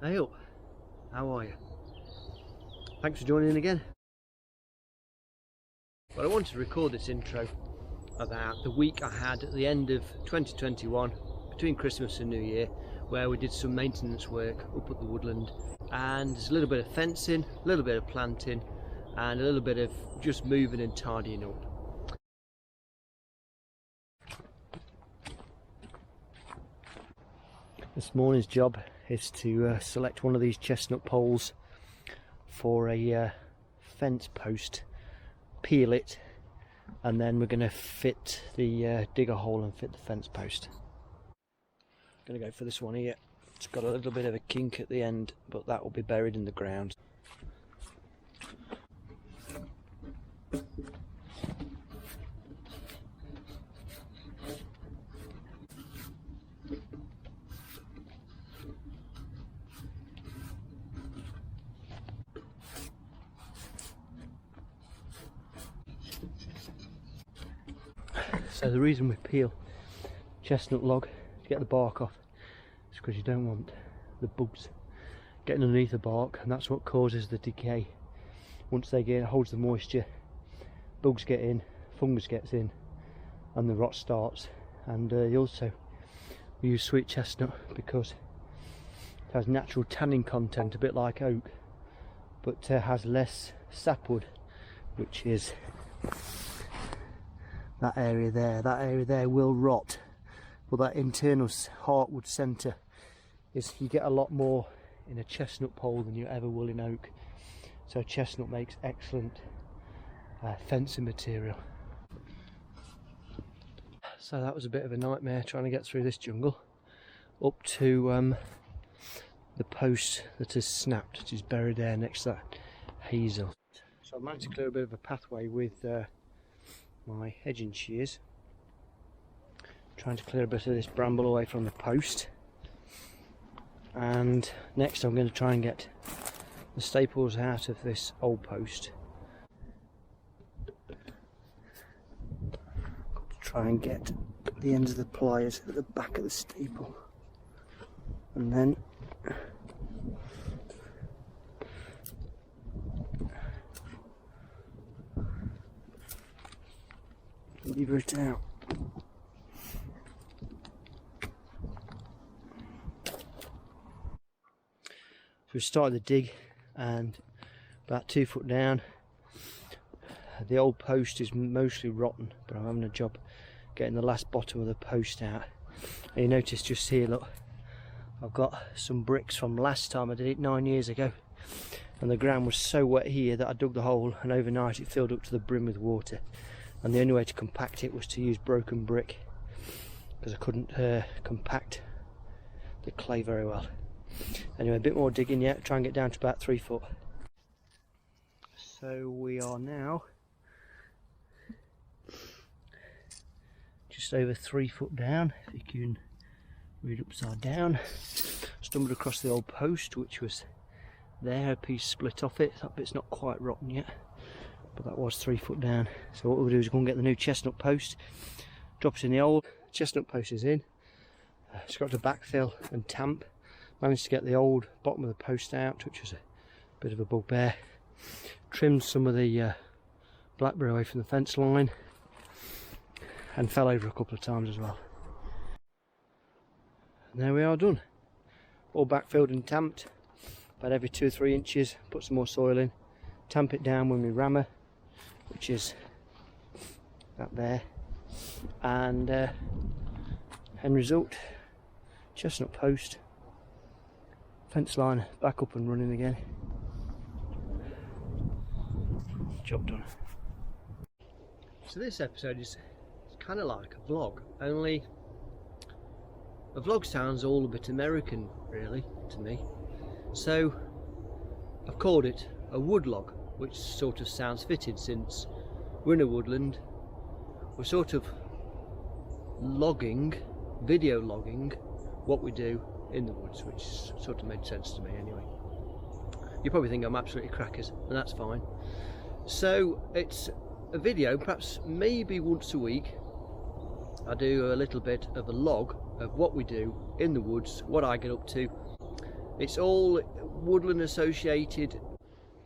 Hey up, how are you? Thanks for joining in again. Well, I wanted to record this intro about the week I had at the end of 2021 between Christmas and New Year, where we did some maintenance work up at the Woodland, and there's a little bit of fencing, a little bit of planting and a little bit of just moving and tidying up. This morning's job is to select one of these chestnut poles for a fence post, peel it, and then we're going to fit the dig a hole and fit the fence post. I'm going to go for this one here. It's got a little bit of a kink at the end, but that will be buried in the ground. So the reason we peel chestnut log to get the bark off is because you don't want the bugs getting underneath the bark, and that's what causes the decay. Once they get in, it holds the moisture, bugs get in, fungus gets in, and the rot starts. And also we use sweet chestnut because it has natural tannin content, a bit like oak, but has less sapwood, which is that area there will rot, but that internal heartwood centre is, you get a lot more in a chestnut pole than you ever will in oak. So chestnut makes excellent fencing material. So that was a bit of a nightmare trying to get through this jungle up to the post that has snapped, which is buried there next to that hazel. So I managed to clear a bit of a pathway with my hedging shears, trying to clear a bit of this bramble away from the post. And next I'm going to try and get the staples out of this old post, try and get the ends of the pliers at the back of the staple, and then lever it out. So we started the dig, and about 2 foot down, the old post is mostly rotten, but I'm having a job getting the last bottom of the post out. And you notice just here, look, I've got some bricks from last time I did it 9 years ago, and the ground was so wet here that I dug the hole, and overnight it filled up to the brim with water. And the only way to compact it was to use broken brick, because I couldn't compact the clay very well. Anyway, a bit more digging yet, try and get down to about 3 foot. So we are now just over 3 foot down, if you can read upside down. Stumbled across the old post, which was there, a piece split off it. That bit's not quite rotten yet, but that was 3 foot down. So what we'll do is go and get the new chestnut post, drop it in the old. Chestnut post is in. It's got to backfill and tamp. Managed to get the old bottom of the post out, which was a bit of a bugbear. Trimmed some of the blackberry away from the fence line, and fell over a couple of times as well. And there we are, done. All backfilled and tamped about every 2 or 3 inches. Put some more soil in, tamp it down when we rammer, which is that there, and end result, chestnut post, fence line back up and running again. Job done. So this episode is kind of like a vlog, only a vlog sounds all a bit American really to me. So I've called it a woodlog, which sort of sounds fitted since we're in a woodland. We're sort of logging, video logging what we do in the woods, which sort of made sense to me anyway. You probably think I'm absolutely crackers, and that's fine. So it's a video, perhaps maybe once a week I do a little bit of a log of what we do in the woods, what I get up to, It's all woodland associated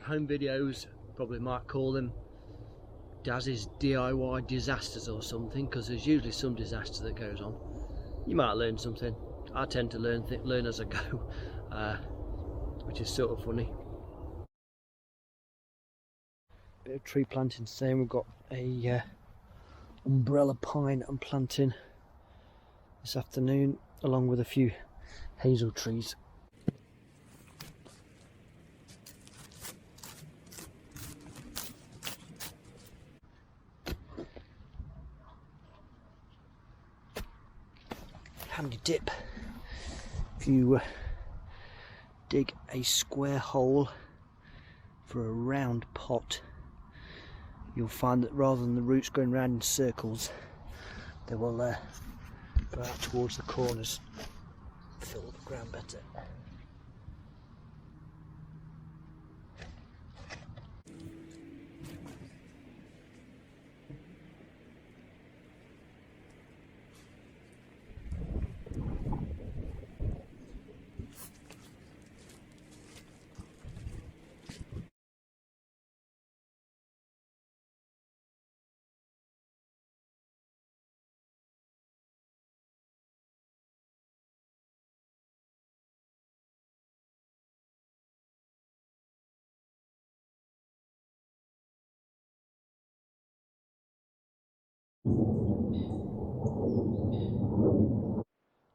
home videos, probably might call them Daz's DIY disasters or something, because there's usually some disaster that goes on. You might learn something. I tend to learn as I go, which is sort of funny. Bit of tree planting today. We've got a umbrella pine I'm planting this afternoon, along with a few hazel trees. Handy tip: if you dig a square hole for a round pot, you'll find that rather than the roots going round in circles, they will go out towards the corners, fill the ground better.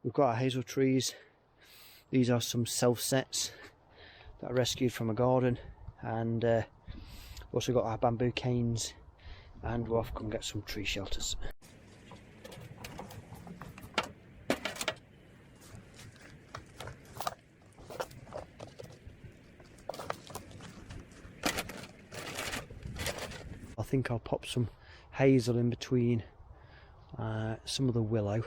We've got our hazel trees. These are some self-sets that I rescued from a garden, and also got our bamboo canes, and we'll have to come get some tree shelters. I think I'll pop some hazel in between some of the willow,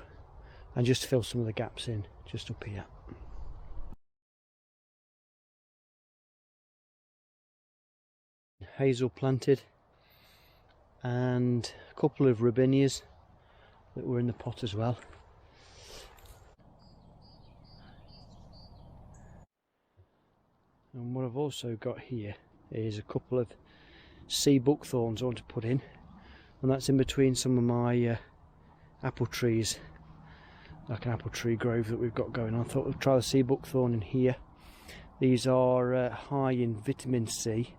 and just fill some of the gaps in just up here. Hazel planted, and a couple of robinias that were in the pot as well. And what I've also got here is a couple of sea buckthorns I want to put in, and that's in between some of my apple trees, like an apple tree grove that we've got going on. I thought we'd try the sea buckthorn in here. These are high in vitamin C.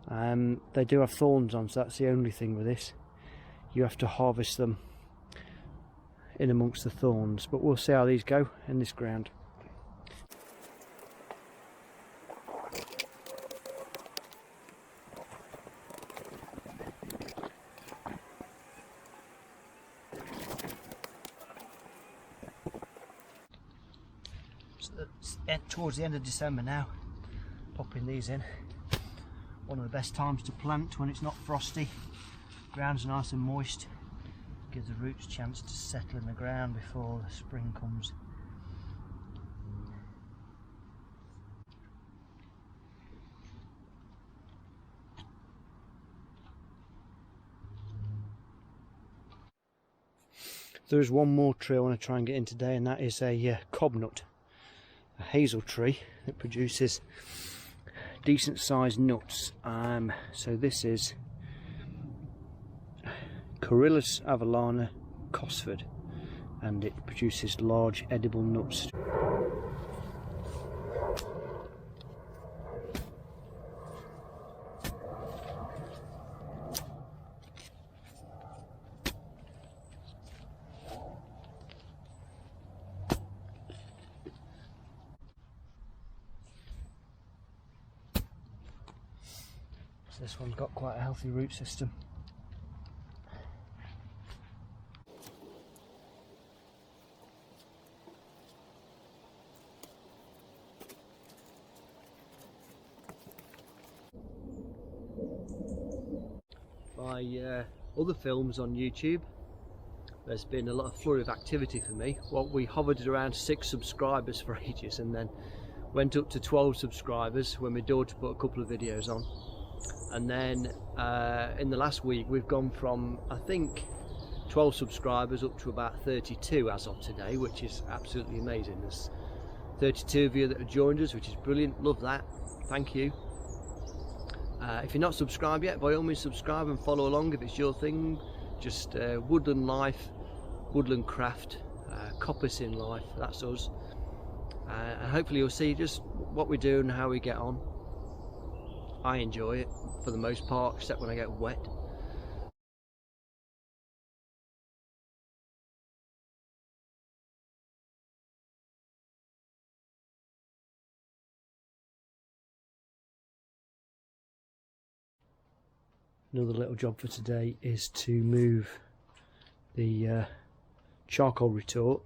They do have thorns on, so that's the only thing with this. You have to harvest them in amongst the thorns, but we'll see how these go in this ground. Towards the end of December now, popping these in. One of the best times to plant, when it's not frosty, ground's nice and moist, gives the roots a chance to settle in the ground before the spring comes. There's one more tree I want to try and get in today, and that is a cobnut. A hazel tree that produces decent sized nuts. So this is Corylus avellana Cosford, and it produces large edible nuts. This one's got quite a healthy root system. My other films on YouTube, there's been a lot of flurry of activity for me. Well, we hovered at around 6 subscribers for ages, and then went up to 12 subscribers when my daughter put a couple of videos on. And then in the last week we've gone from, I think, 12 subscribers up to about 32 as of today, which is absolutely amazing. There's 32 of you that have joined us, which is brilliant. Love that. Thank you. If you're not subscribed yet, by all means subscribe and follow along if it's your thing. Just woodland life, woodland craft, coppice in life, that's us. And hopefully you'll see just what we do and how we get on. I enjoy it for the most part, except when I get wet. Another little job for today is to move the charcoal retort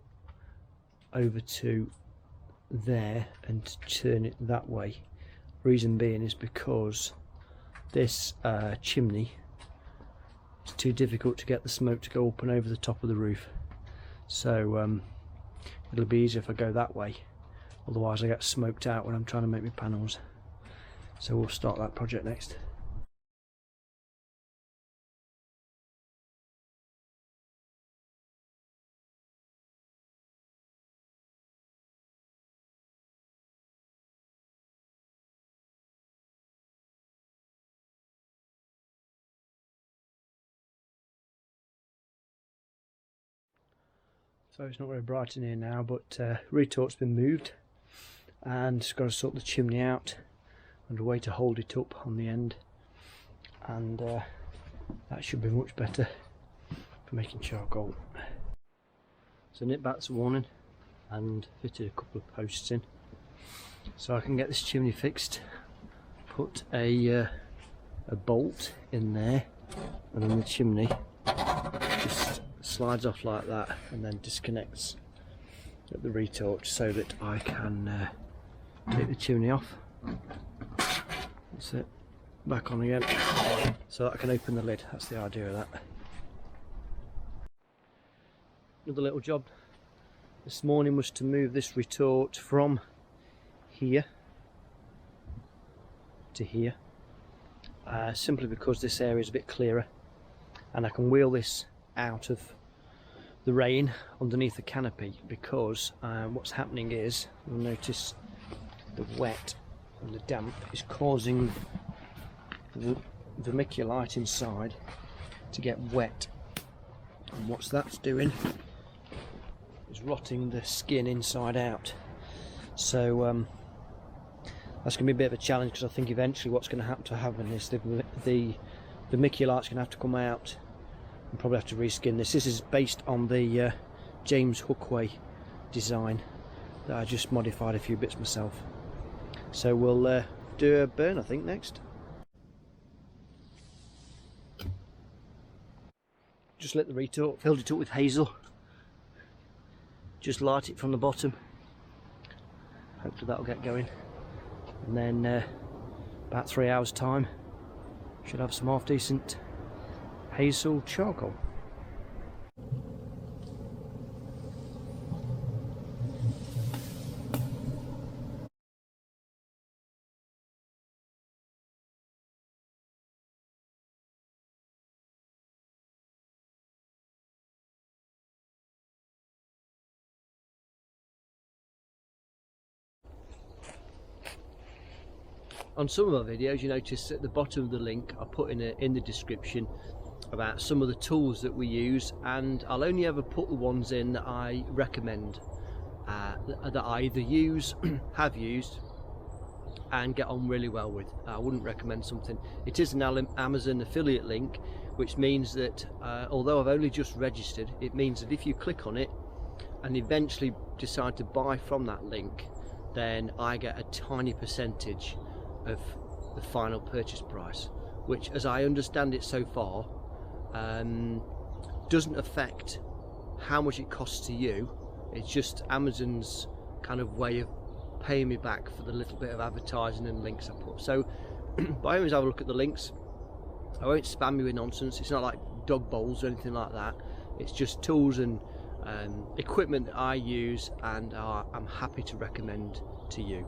over to there and turn it that way. Reason being is because this chimney is too difficult to get the smoke to go up and over the top of the roof. So it'll be easier if I go that way, otherwise I get smoked out when I'm trying to make my panels. So we'll start that project next. So it's not very bright in here now, but retort's been moved and just got to sort the chimney out and a way to hold it up on the end, and that should be much better for making charcoal. So nip back's warning and fitted a couple of posts in so I can get this chimney fixed. Put a bolt in there, and then the chimney just slides off like that and then disconnects at the retort so that I can take the chimney off. That's it, back on again, so that I can open the lid. That's the idea of that. Another little job this morning was to move this retort from here to here, simply because this area is a bit clearer and I can wheel this out of the rain underneath the canopy, because what's happening is, you'll notice the wet and the damp is causing the vermiculite inside to get wet, and what's that's doing is rotting the skin inside out. So that's going to be a bit of a challenge, because I think eventually what's going to happen is the vermiculite's going to have to come out and probably have to reskin this. This is based on the James Hookway design that I just modified a few bits myself. So we'll do a burn, I think, next. Just lit the retort, filled it up with hazel. Just light it from the bottom. Hopefully that'll get going. And then about 3 hours time, should have some half decent hazel charcoal. On some of my videos, you notice at the bottom of the link I put in the description about some of the tools that we use, and I'll only ever put the ones in that I recommend, that I either use, have used and get on really well with. I wouldn't recommend something. It is an Amazon affiliate link, which means that although I've only just registered, it means that if you click on it and eventually decide to buy from that link, then I get a tiny percentage of the final purchase price, which, as I understand it so far, doesn't affect how much it costs to you. It's just Amazon's kind of way of paying me back for the little bit of advertising and links I put. So by all means have a look at the links. I won't spam you with nonsense. It's not like dog bowls or anything like that. It's just tools and equipment that I use and I'm happy to recommend to you.